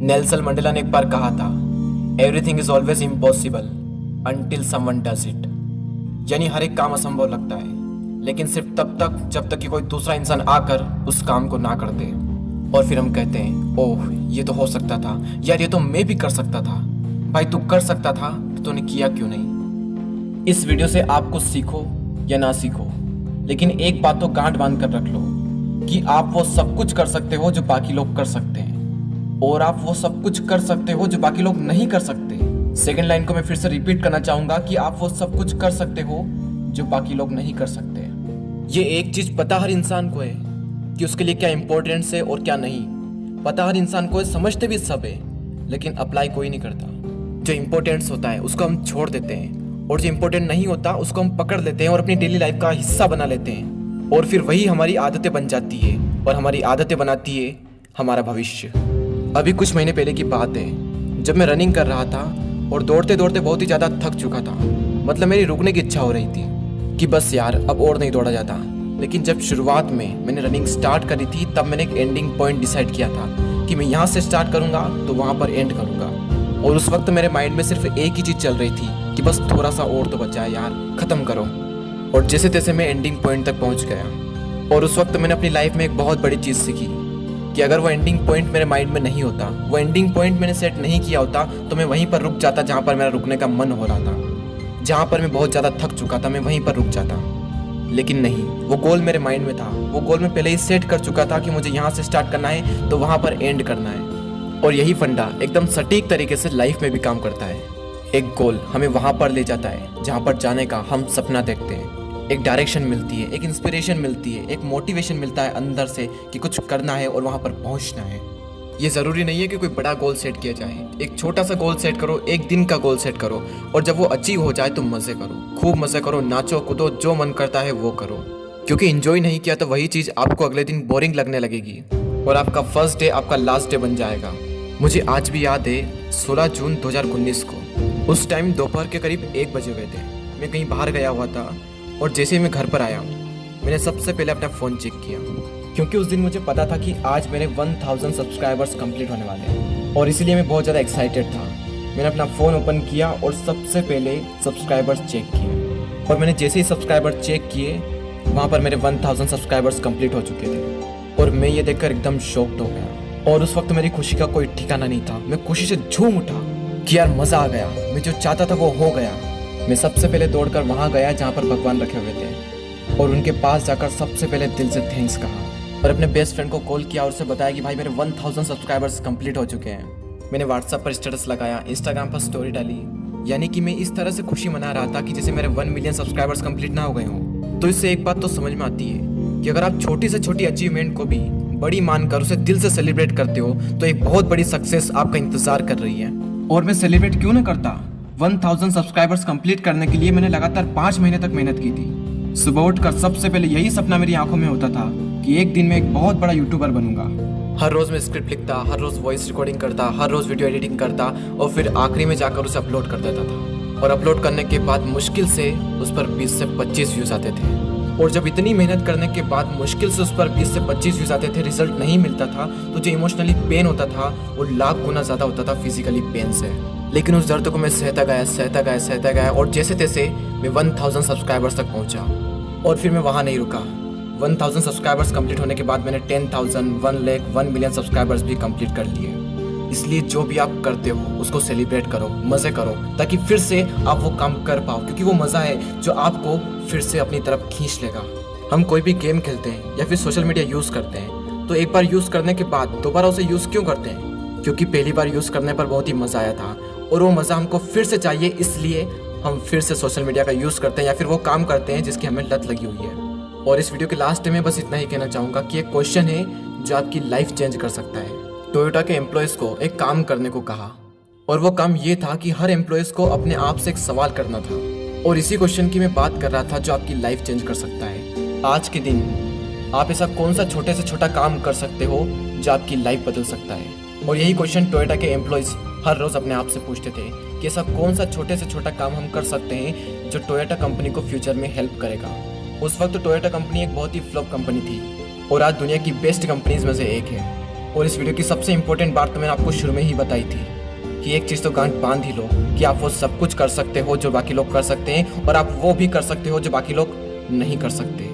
Nelson Mandela ने एक बार कहा था, everything is always impossible until someone does it. यानी हर एक काम असंभव लगता है, लेकिन सिर्फ तब तक जब तक कि कोई दूसरा इंसान आकर उस काम को ना कर दे। और फिर हम कहते हैं, ओह ये तो हो सकता था, यार ये तो मैं भी कर सकता था। भाई तू कर सकता था तो तूने किया क्यों नहीं? इस वीडियो से आप कुछ सीखो या ना सीखो, लेकिन एक बात तो गांठ बांध कर रख लो कि आप वो सब कुछ कर सकते हो जो बाकी लोग कर सकते हैं, और आप वो सब कुछ कर सकते हो जो बाकी लोग नहीं कर सकते। सेकंड लाइन को मैं फिर से रिपीट करना चाहूंगा कि आप वो सब कुछ कर सकते हो जो बाकी लोग नहीं कर सकते। ये एक चीज पता हर इंसान को है कि उसके लिए क्या इंपॉर्टेंस है और क्या नहीं। पता हर इंसान को है, समझते भी सब है, लेकिन अप्लाई कोई नहीं करता। जो इंपॉर्टेंस होता है उसको हम छोड़ देते हैं, और जो इंपॉर्टेंट नहीं होता उसको हम पकड़ लेते हैं और अपनी डेली लाइफ का हिस्सा बना लेते हैं। और फिर वही हमारी आदतें बन जाती है, और हमारी आदतें बनाती है हमारा भविष्य। अभी कुछ महीने पहले की बात है, जब मैं रनिंग कर रहा था और दौड़ते दौड़ते बहुत ही ज़्यादा थक चुका था। मतलब मेरी रुकने की इच्छा हो रही थी कि बस यार अब और नहीं दौड़ा जाता। लेकिन जब शुरुआत में मैंने रनिंग स्टार्ट करी थी, तब मैंने एक एंडिंग पॉइंट डिसाइड किया था कि मैं यहाँ से स्टार्ट करूँगा तो वहाँ पर एंड करूँगा। और उस वक्त मेरे माइंड में सिर्फ एक ही चीज़ चल रही थी कि बस थोड़ा सा और तो बचा है यार, ख़त्म करो। और जैसे तैसे मैं एंडिंग पॉइंट तक पहुँच गया। और उस वक्त मैंने अपनी लाइफ में एक बहुत बड़ी चीज़ सीखी कि अगर वो एंडिंग पॉइंट मेरे माइंड में नहीं होता, वो एंडिंग पॉइंट मैंने सेट नहीं किया होता, तो मैं वहीं पर रुक जाता जहाँ पर मेरा रुकने का मन हो रहा था। जहाँ पर मैं बहुत ज़्यादा थक चुका था, मैं वहीं पर रुक जाता। लेकिन नहीं, वो गोल मेरे माइंड में था। वो गोल मैं पहले ही सेट कर चुका था कि मुझे यहाँ से स्टार्ट करना है तो वहाँ पर एंड करना है। और यही फंडा एकदम सटीक तरीके से लाइफ में भी काम करता है। एक गोल हमें वहाँ पर ले जाता है जहाँ पर जाने का हम सपना देखते हैं। एक डायरेक्शन मिलती है, एक इंस्पिरेशन मिलती है, एक मोटिवेशन मिलता है अंदर से कि कुछ करना है और वहाँ पर पहुँचना है। ये ज़रूरी नहीं है कि कोई बड़ा गोल सेट किया जाए। एक छोटा सा गोल सेट करो, एक दिन का गोल सेट करो, और जब वो अचीव हो जाए तो मज़े करो, खूब मज़े करो, नाचो कूदो, जो मन करता है वो करो। क्योंकि इन्जॉय नहीं किया तो वही चीज़ आपको अगले दिन बोरिंग लगने लगेगी और आपका फर्स्ट डे आपका लास्ट डे बन जाएगा। मुझे आज भी याद है 16 जून 2019 को, उस टाइम दोपहर के करीब 1 बजे हुए थे। मैं कहीं बाहर गया हुआ था, और जैसे ही मैं घर पर आया मैंने सबसे पहले अपना फ़ोन चेक किया, क्योंकि उस दिन मुझे पता था कि आज मेरे 1000 सब्सक्राइबर्स कंप्लीट होने वाले हैं, और इसीलिए मैं बहुत ज़्यादा एक्साइटेड था। मैंने अपना फ़ोन ओपन किया और सबसे पहले सब्सक्राइबर्स चेक किए, और मैंने जैसे ही सब्सक्राइबर चेक किए वहाँ पर मेरे 1000 सब्सक्राइबर्स कंप्लीट हो चुके थे। और मैं ये देखकर एकदम शॉक्ड हो गया, और उस वक्त मेरी खुशी का कोई ठिकाना नहीं था। मैं खुशी से झूम उठा कि यार मज़ा आ गया, मैं जो चाहता था वो हो गया। मैं सबसे पहले दौड़कर वहाँ गया जहाँ पर भगवान रखे हुए थे, और उनके पास जाकर सबसे पहले दिल से थैंक्स कहा, और अपने बेस्ट फ्रेंड को कॉल किया और उसे बताया कि भाई मेरे 1000 सब्सक्राइबर्स कंप्लीट हो चुके हैं। मैंने व्हाट्सएप पर स्टेटस लगाया, इंस्टाग्राम पर स्टोरी डाली, यानी कि मैं इस तरह से खुशी मना रहा था कि जैसे मेरे 1 मिलियन सब्सक्राइबर्स कंप्लीट ना हो गए हों। तो इससे एक बात तो समझ में आती है कि अगर आप छोटी से छोटी अचीवमेंट को भी बड़ी मानकर उसे दिल से सेलिब्रेट करते हो तो एक बहुत बड़ी सक्सेस आपका इंतजार कर रही है। और मैं सेलिब्रेट क्यों ना करता? 1000 सब्सक्राइबर्स कंप्लीट करने के लिए मैंने लगातार 5 महीने तक मेहनत की थी। सुबह उठकर सबसे पहले यही सपना मेरी आंखों में होता था कि एक दिन मैं एक बहुत बड़ा यूट्यूबर बनूंगा। हर रोज मैं स्क्रिप्ट लिखता, हर रोज वॉइस रिकॉर्डिंग करता, हर रोज वीडियो एडिटिंग करता, और फिर आखिरी में जाकर उसे अपलोड कर देता था। और अपलोड करने के बाद मुश्किल से उस पर 20 से 25 व्यूज आते थे। और जब इतनी मेहनत करने के बाद मुश्किल से उस पर 20 से 25 व्यूज आते थे, रिजल्ट नहीं मिलता था, तो जो इमोशनली पेन होता था वो लाख गुना ज़्यादा होता था फिजिकली पेन से। लेकिन उस दर्द को मैं सहता गया, और जैसे तैसे मैं 1000 सब्सक्राइबर्स तक पहुंचा। और फिर मैं वहाँ नहीं रुका। 1000 सब्सक्राइबर्स कंप्लीट होने के बाद मैंने 10,000, 1 लाख, 1 मिलियन सब्सक्राइबर्स भी कंप्लीट कर लिए। इसलिए जो भी आप करते हो उसको सेलिब्रेट करो, मज़े करो, ताकि फिर से आप वो काम कर पाओ, क्योंकि वो मज़ा है जो आपको फिर से अपनी तरफ खींच लेगा। हम कोई भी गेम खेलते हैं या फिर सोशल मीडिया यूज़ करते हैं, तो एक बार यूज़ करने के बाद दोबारा उसे यूज़ क्यों करते हैं? क्योंकि पहली बार यूज़ करने पर बहुत ही मज़ा आया था, और वो मज़ा हमको फिर से चाहिए, इसलिए हम फिर से सोशल मीडिया का यूज़ करते हैं या फिर वो काम करते हैं जिसकी हमें लत लगी हुई है। और इस वीडियो के लास्ट में बस इतना ही कहना चाहूँगा कि एक क्वेश्चन है जो आपकी लाइफ चेंज कर सकता है। टोयोटा के एम्प्लॉयज़ को एक काम करने को कहा, और वो काम ये था कि हर एम्प्लॉयज़ को अपने आप से एक सवाल करना था, और इसी क्वेश्चन की मैं बात कर रहा था जो आपकी लाइफ चेंज कर सकता है। आज के दिन आप ऐसा कौन सा छोटे से छोटा काम कर सकते हो जो आपकी लाइफ बदल सकता है? और यही क्वेश्चन टोयोटा के एम्प्लॉयज़ हर रोज़ अपने आप से पूछते थे कि ऐसा कौन सा छोटे से छोटा काम हम कर सकते हैं जो टोयोटा कंपनी को फ्यूचर में हेल्प करेगा। उस वक्त टोयोटा कंपनी एक बहुत ही फ्लॉप कंपनी थी, और आज दुनिया की बेस्ट कंपनीज में से एक है। और इस वीडियो की सबसे इम्पोर्टेंट बात तो मैंने आपको शुरू में ही बताई थी कि एक चीज़ तो गांठ बांध ही लो कि आप वो सब कुछ कर सकते हो जो बाकी लोग कर सकते हैं, और आप वो भी कर सकते हो जो बाकी लोग नहीं कर सकते।